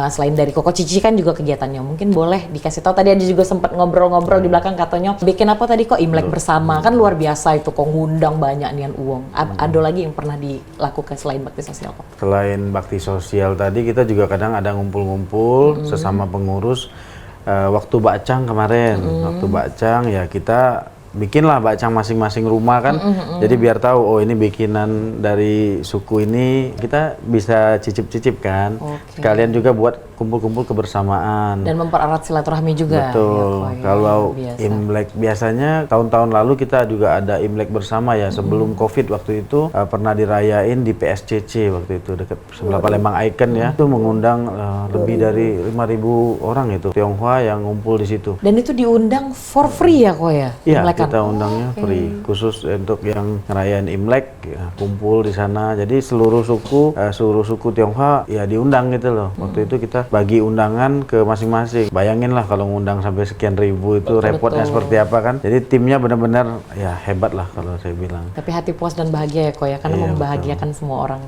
selain dari Koko Cici kan juga kegiatannya, mungkin boleh dikasih tahu. Tadi ada juga sempat ngobrol-ngobrol di belakang katanya bikin apa tadi kok Imlek bersama, kan luar biasa itu kok ngundang banyak nian uang. Ada lagi yang pernah dilakukan selain bakti sosial kok? Selain bakti sosial tadi kita juga kadang ada ngumpul-ngumpul sesama pengurus. Waktu bakcang kemarin, waktu bakcang ya kita bikinlah bakcang masing-masing rumah kan, jadi biar tahu oh ini bikinan dari suku ini, kita bisa cicip-cicip kan. Sekalian juga buat kumpul-kumpul kebersamaan dan mempererat silaturahmi juga. Betul. Ya, Kalau Imlek biasanya tahun-tahun lalu kita juga ada Imlek bersama ya, sebelum Covid waktu itu pernah dirayain di PSCC waktu itu dekat sebelah Palembang Icon ya. Itu mengundang lebih dari 5.000 orang itu Tionghoa yang ngumpul di situ. Dan itu diundang for free ya kok ya? Iya, Imlek kita undangnya free, khusus untuk yang ngerayain Imlek ya, kumpul di sana. Jadi seluruh suku Tionghoa ya diundang gitu loh. Waktu itu kita bagi undangan ke masing-masing. Bayangin lah kalau ngundang sampai sekian ribu itu repotnya seperti apa kan. Jadi timnya benar-benar ya hebat lah kalau saya bilang. Tapi hati puas dan bahagia ya kok ya, karena membahagiakan semua orang.